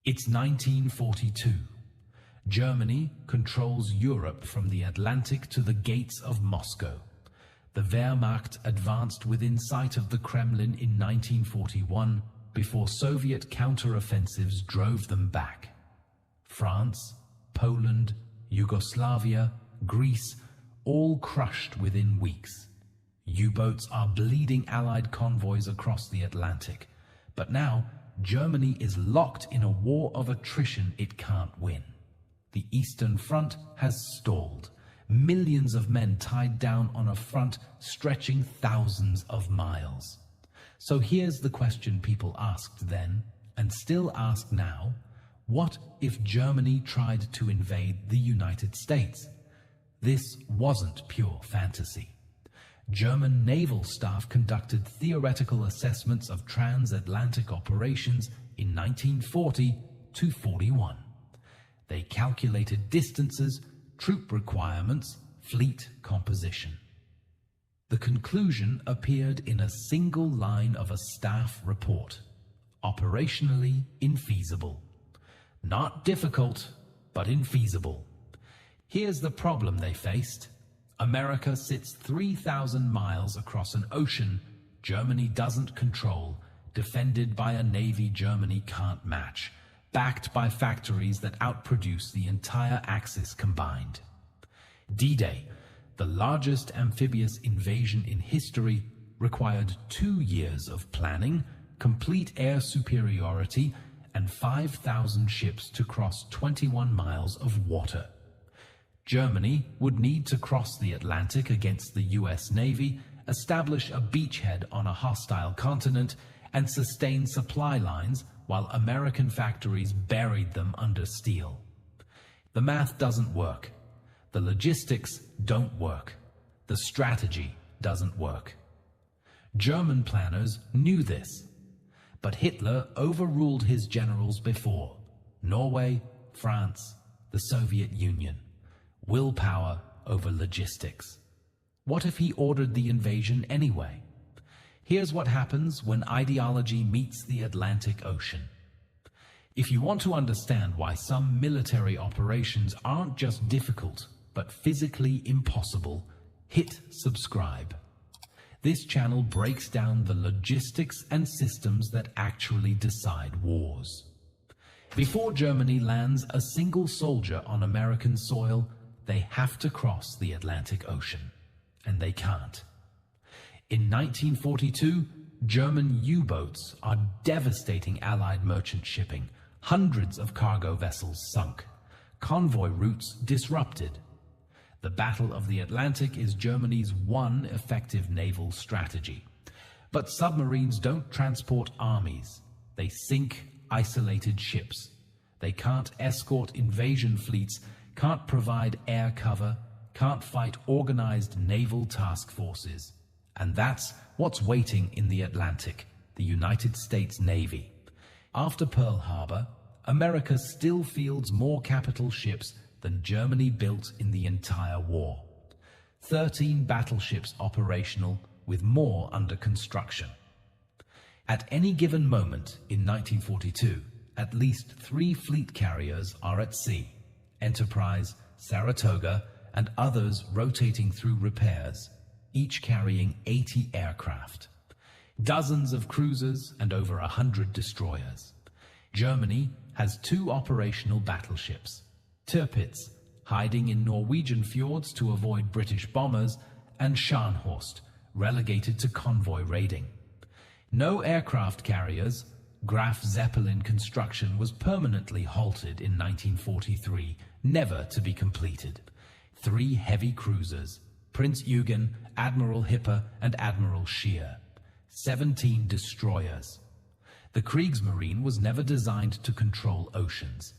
It's 1942. Germany controls Europe from the Atlantic to the gates of Moscow. The Wehrmacht advanced within sight of the Kremlin in 1941 before Soviet counteroffensives drove them back. France, Poland, Yugoslavia, Greece, all crushed within weeks. U-boats are bleeding Allied convoys across the Atlantic. But now, Germany is locked in a war of attrition it can't win. The Eastern Front has stalled. Millions of men tied down on a front stretching thousands of miles. So here's the question people asked then, and still ask now: what if Germany tried to invade the United States? This wasn't pure fantasy. German naval staff conducted theoretical assessments of transatlantic operations in 1940 to 41. They calculated distances, troop requirements, fleet composition. The conclusion appeared in a single line of a staff report: operationally infeasible. Not difficult, but infeasible. Here's the problem they faced. America sits 3,000 miles across an ocean Germany doesn't control, defended by a navy Germany can't match, backed by factories that outproduce the entire Axis combined. D-Day, the largest amphibious invasion in history, required 2 years of planning, complete air superiority, and 5,000 ships to cross 21 miles of water. Germany would need to cross the Atlantic against the US Navy, establish a beachhead on a hostile continent, and sustain supply lines while American factories buried them under steel. The math doesn't work. The logistics don't work. The strategy doesn't work. German planners knew this, but Hitler overruled his generals before: Norway, France, the Soviet Union. Willpower over logistics. What if he ordered the invasion anyway? Here's what happens when ideology meets the Atlantic Ocean. If you want to understand why some military operations aren't just difficult, but physically impossible, hit subscribe. This channel breaks down the logistics and systems that actually decide wars. Before Germany lands a single soldier on American soil, they have to cross the Atlantic Ocean, and they can't. In 1942, German U-boats are devastating Allied merchant shipping. Hundreds of cargo vessels sunk. Convoy routes disrupted. The Battle of the Atlantic is Germany's one effective naval strategy. But submarines don't transport armies. They sink isolated ships. They can't escort invasion fleets, can't provide air cover, can't fight organized naval task forces. And that's what's waiting in the Atlantic, the United States Navy. After Pearl Harbor, America still fields more capital ships than Germany built in the entire war. 13 battleships operational, with more under construction. At any given moment in 1942, at least 3 fleet carriers are at sea: Enterprise, Saratoga, and others rotating through repairs, each carrying 80 aircraft. Dozens of cruisers and over 100 destroyers. Germany has 2 operational battleships: Tirpitz, hiding in Norwegian fjords to avoid British bombers, and Scharnhorst, relegated to convoy raiding. No aircraft carriers. Graf Zeppelin construction was permanently halted in 1943, never to be completed. 3 heavy cruisers: Prinz Eugen, Admiral Hipper, and Admiral Scheer. 17 destroyers. The Kriegsmarine was never designed to control oceans.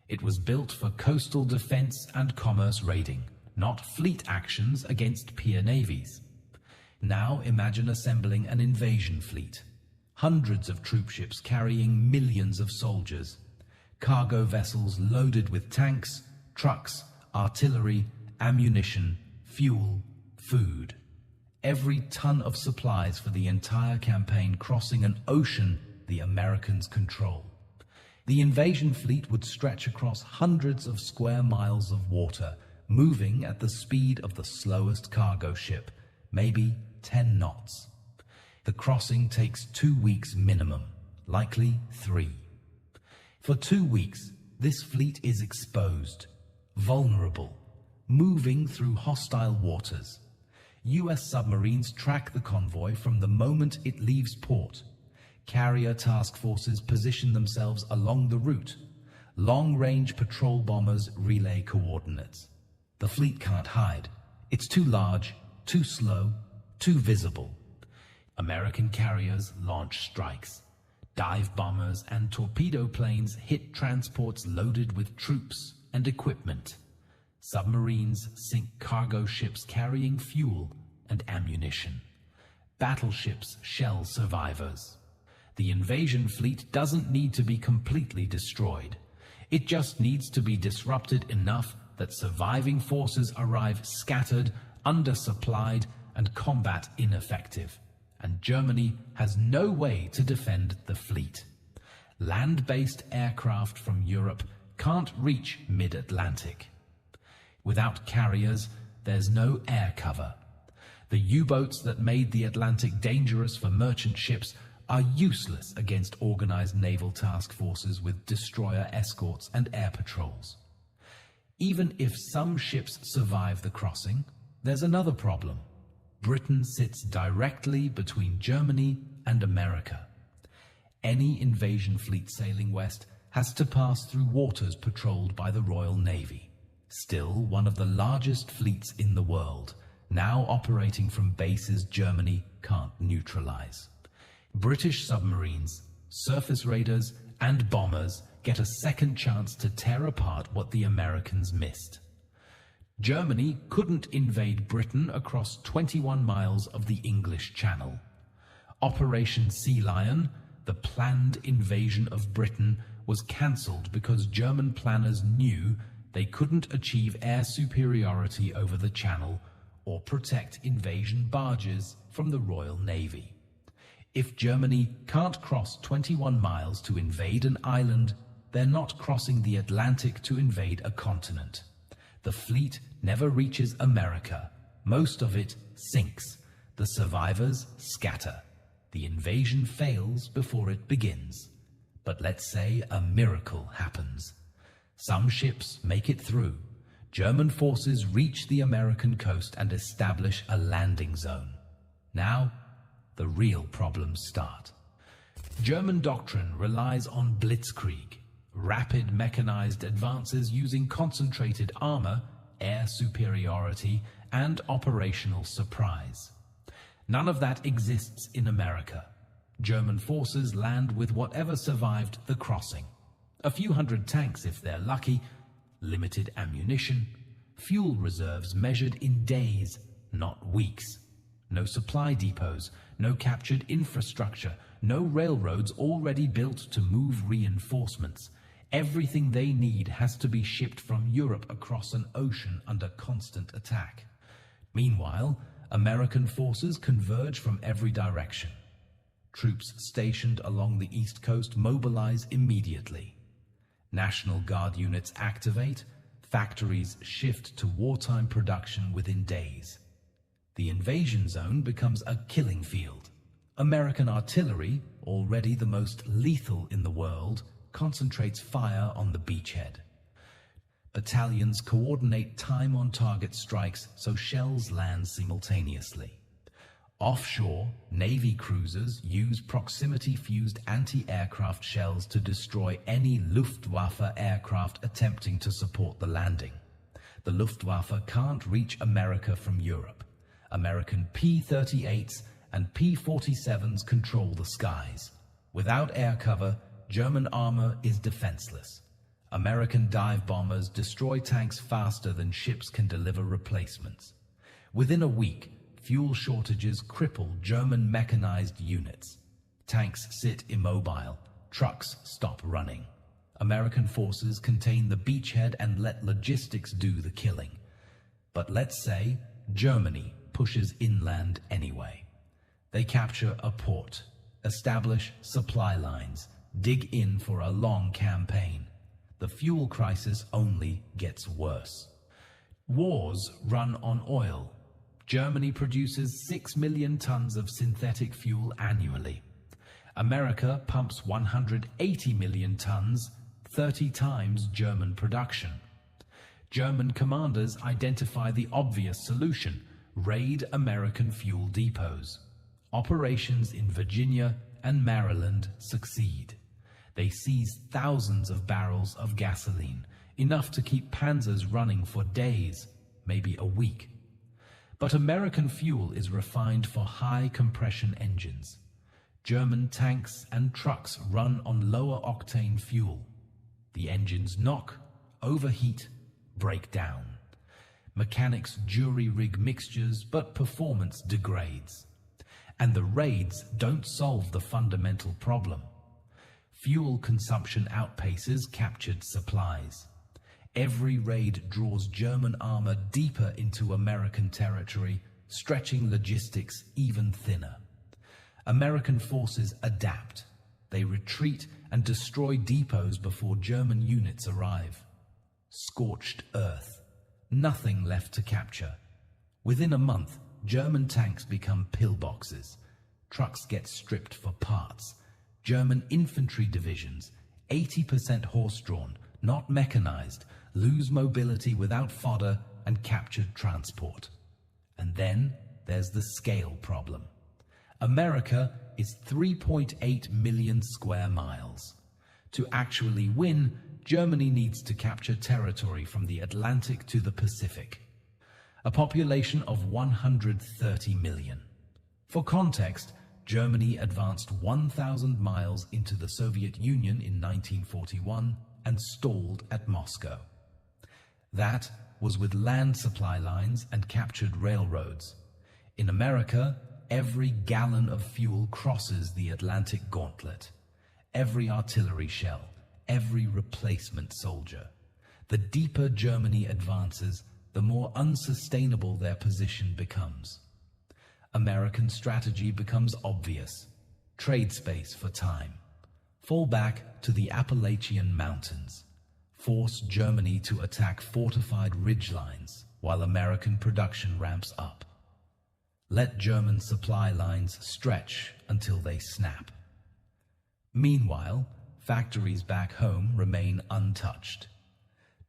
It was built for coastal defense and commerce raiding, not fleet actions against peer navies. Now imagine assembling an invasion fleet. Hundreds of troopships carrying millions of soldiers. Cargo vessels loaded with tanks, trucks, artillery, ammunition, fuel, food. Every ton of supplies for the entire campaign crossing an ocean the Americans control. The invasion fleet would stretch across hundreds of square miles of water, moving at the speed of the slowest cargo ship, maybe 10 knots. The crossing takes 2 weeks minimum, likely 3. For 2 weeks, this fleet is exposed, vulnerable, moving through hostile waters. US submarines track the convoy from the moment it leaves port. Carrier task forces position themselves along the route. Long-range patrol bombers relay coordinates. The fleet can't hide. It's too large, too slow, too visible. American carriers launch strikes. Dive bombers and torpedo planes hit transports loaded with troops and equipment. Submarines sink cargo ships carrying fuel and ammunition. Battleships shell survivors. The invasion fleet doesn't need to be completely destroyed. It just needs to be disrupted enough that surviving forces arrive scattered, undersupplied, and combat ineffective. And Germany has no way to defend the fleet. Land-based aircraft from Europe can't reach mid-Atlantic. Without carriers, there's no air cover. The U-boats that made the Atlantic dangerous for merchant ships are useless against organized naval task forces with destroyer escorts and air patrols. Even if some ships survive the crossing, there's another problem. Britain sits directly between Germany and America. Any invasion fleet sailing west has to pass through waters patrolled by the Royal Navy. Still one of the largest fleets in the world, now operating from bases Germany can't neutralize. British submarines, surface raiders, and bombers get a second chance to tear apart what the Americans missed. Germany couldn't invade Britain across 21 miles of the English Channel. Operation Sea Lion, the planned invasion of Britain, was cancelled because German planners knew they couldn't achieve air superiority over the Channel or protect invasion barges from the Royal Navy. If Germany can't cross 21 miles to invade an island, they're not crossing the Atlantic to invade a continent. The fleet never reaches America. Most of it sinks. The survivors scatter. The invasion fails before it begins. But let's say a miracle happens. Some ships make it through. German forces reach the American coast and establish a landing zone. Now, the real problems start. German doctrine relies on blitzkrieg, rapid mechanized advances using concentrated armor, air superiority, and operational surprise. None of that exists in America. German forces land with whatever survived the crossing. A few hundred tanks if they're lucky, limited ammunition, fuel reserves measured in days, not weeks. No supply depots, no captured infrastructure, no railroads already built to move reinforcements. Everything they need has to be shipped from Europe across an ocean under constant attack. Meanwhile, American forces converge from every direction. Troops stationed along the East Coast mobilize immediately. National Guard units activate, factories shift to wartime production within days. The invasion zone becomes a killing field. American artillery, already the most lethal in the world, concentrates fire on the beachhead. Battalions coordinate time-on-target strikes so shells land simultaneously. Offshore, Navy cruisers use proximity-fused anti-aircraft shells to destroy any Luftwaffe aircraft attempting to support the landing. The Luftwaffe can't reach America from Europe. American P-38s and P-47s control the skies. Without air cover, German armor is defenseless. American dive bombers destroy tanks faster than ships can deliver replacements. Within a week, fuel shortages cripple German mechanized units. Tanks sit immobile, trucks stop running. American forces contain the beachhead and let logistics do the killing. But let's say Germany pushes inland anyway. They capture a port, establish supply lines, dig in for a long campaign. The fuel crisis only gets worse. Wars run on oil. Germany produces 6 million tons of synthetic fuel annually. America pumps 180 million tons, 30 times German production. German commanders identify the obvious solution: raid American fuel depots. Operations in Virginia and Maryland succeed. They seize thousands of barrels of gasoline, enough to keep panzers running for days, maybe a week. But American fuel is refined for high compression engines. German tanks and trucks run on lower octane fuel. The engines knock, overheat, break down. Mechanics jury-rig mixtures, but performance degrades. And the raids don't solve the fundamental problem. Fuel consumption outpaces captured supplies. Every raid draws German armor deeper into American territory, stretching logistics even thinner. American forces adapt. They retreat and destroy depots before German units arrive. Scorched earth. Nothing left to capture. Within a month, German tanks become pillboxes. Trucks get stripped for parts. German infantry divisions, 80% horse-drawn, not mechanized, lose mobility without fodder and captured transport. And then there's the scale problem. America is 3.8 million square miles. To actually win, Germany needs to capture territory from the Atlantic to the Pacific. A population of 130 million. For context, Germany advanced 1,000 miles into the Soviet Union in 1941 and stalled at Moscow. That was with land supply lines and captured railroads. In America, every gallon of fuel crosses the Atlantic gauntlet. Every artillery shell, every replacement soldier. The deeper Germany advances, the more unsustainable their position becomes. American strategy becomes obvious. Trade space for time. Fall back to the Appalachian Mountains. Force Germany to attack fortified ridgelines while American production ramps up. Let German supply lines stretch until they snap. Meanwhile, factories back home remain untouched.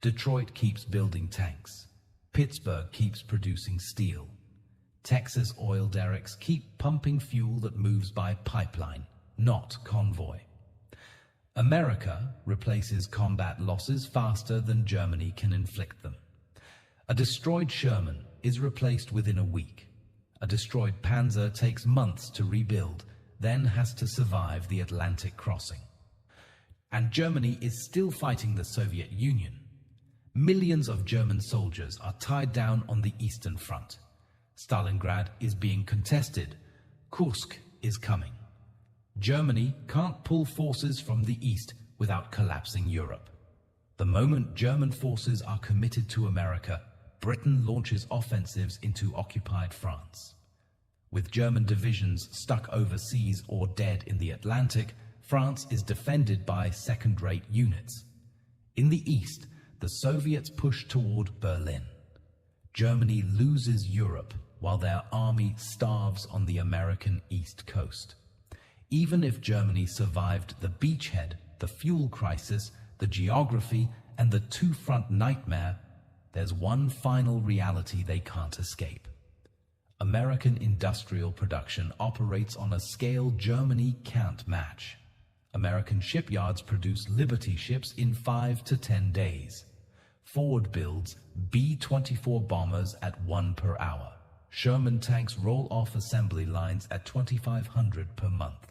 Detroit keeps building tanks. Pittsburgh keeps producing steel. Texas oil derricks keep pumping fuel that moves by pipeline, not convoy. America replaces combat losses faster than Germany can inflict them. A destroyed Sherman is replaced within a week. A destroyed Panzer takes months to rebuild, then has to survive the Atlantic crossing. And Germany is still fighting the Soviet Union. Millions of German soldiers are tied down on the Eastern Front. Stalingrad is being contested. Kursk is coming. Germany can't pull forces from the east without collapsing Europe. The moment German forces are committed to America, Britain launches offensives into occupied France. With German divisions stuck overseas or dead in the Atlantic, France is defended by second-rate units. In the east, the Soviets push toward Berlin. Germany loses Europe while their army starves on the American East Coast. Even if Germany survived the beachhead, the fuel crisis, the geography, and the two-front nightmare, there's one final reality they can't escape. American industrial production operates on a scale Germany can't match. American shipyards produce Liberty ships in 5 to 10 days. Ford builds B-24 bombers at 1 per hour. Sherman tanks roll off assembly lines at 2,500 per month.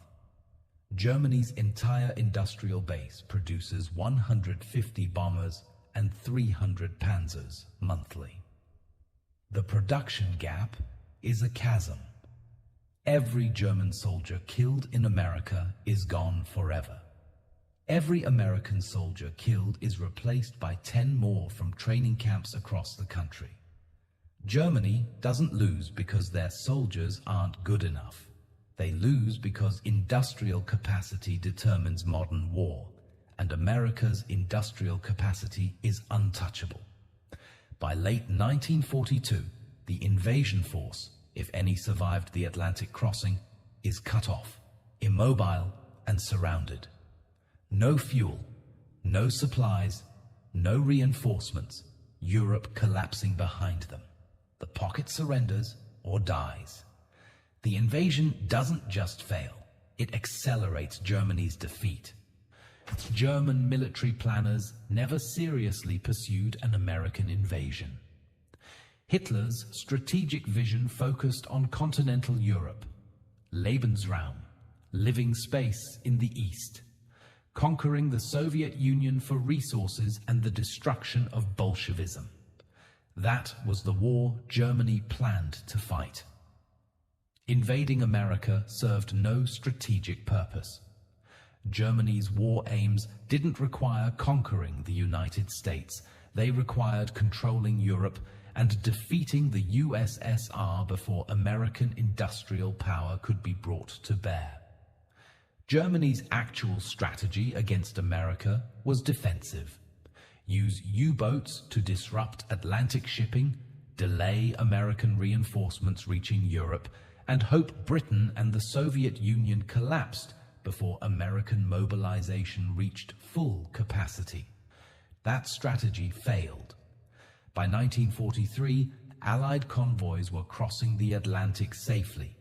Germany's entire industrial base produces 150 bombers and 300 panzers monthly. The production gap is a chasm. Every German soldier killed in America is gone forever. Every American soldier killed is replaced by 10 more from training camps across the country. Germany doesn't lose because their soldiers aren't good enough. They lose because industrial capacity determines modern war, and America's industrial capacity is untouchable. By late 1942, the invasion force, if any survived the Atlantic crossing, is cut off, immobile and surrounded. No fuel, no supplies, no reinforcements, Europe collapsing behind them. The pocket surrenders or dies. The invasion doesn't just fail, it accelerates Germany's defeat. German military planners never seriously pursued an American invasion. Hitler's strategic vision focused on continental Europe, Lebensraum, living space in the East, conquering the Soviet Union for resources and the destruction of Bolshevism. That was the war Germany planned to fight. Invading America served no strategic purpose. Germany's war aims didn't require conquering the United States. They required controlling Europe and defeating the USSR before American industrial power could be brought to bear. Germany's actual strategy against America was defensive. Use U-boats to disrupt Atlantic shipping, delay American reinforcements reaching Europe, and hope Britain and the Soviet Union collapsed before American mobilization reached full capacity. That strategy failed. By 1943, Allied convoys were crossing the Atlantic safely.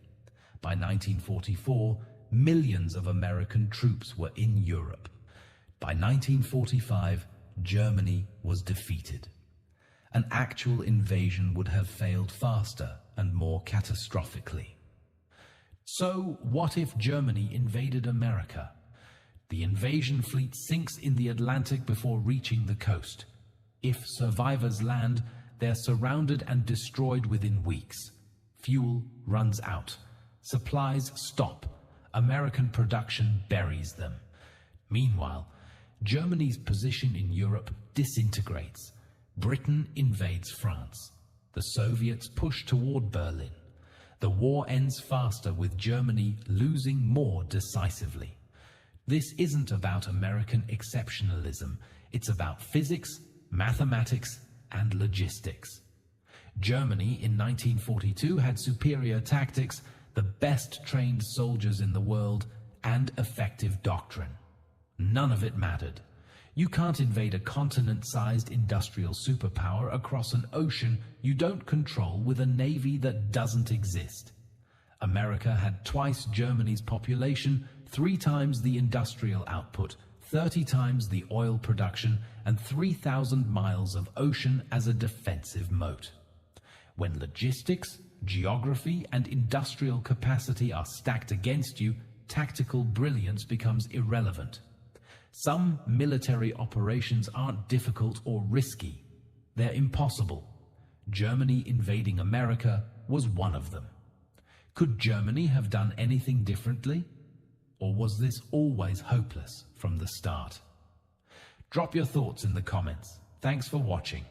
By 1944, millions of American troops were in Europe. By 1945, Germany was defeated. An actual invasion would have failed faster and more catastrophically. So, what if Germany invaded America? The invasion fleet sinks in the Atlantic before reaching the coast. If survivors land, they're surrounded and destroyed within weeks. Fuel runs out. Supplies stop. American production buries them. Meanwhile, Germany's position in Europe disintegrates. Britain invades France. The Soviets push toward Berlin. The war ends faster, with Germany losing more decisively. This isn't about American exceptionalism. It's about physics, mathematics, and logistics. Germany in 1942 had superior tactics, the best trained soldiers in the world, and effective doctrine. None of it mattered. You can't invade a continent-sized industrial superpower across an ocean you don't control with a navy that doesn't exist. America had twice Germany's population, 3 times the industrial output, 30 times the oil production, and 3,000 miles of ocean as a defensive moat. When logistics, geography, and industrial capacity are stacked against you, tactical brilliance becomes irrelevant. Some military operations aren't difficult or risky. They're impossible. Germany invading America was one of them. Could Germany have done anything differently? Or was this always hopeless from the start? Drop your thoughts in the comments. Thanks for watching.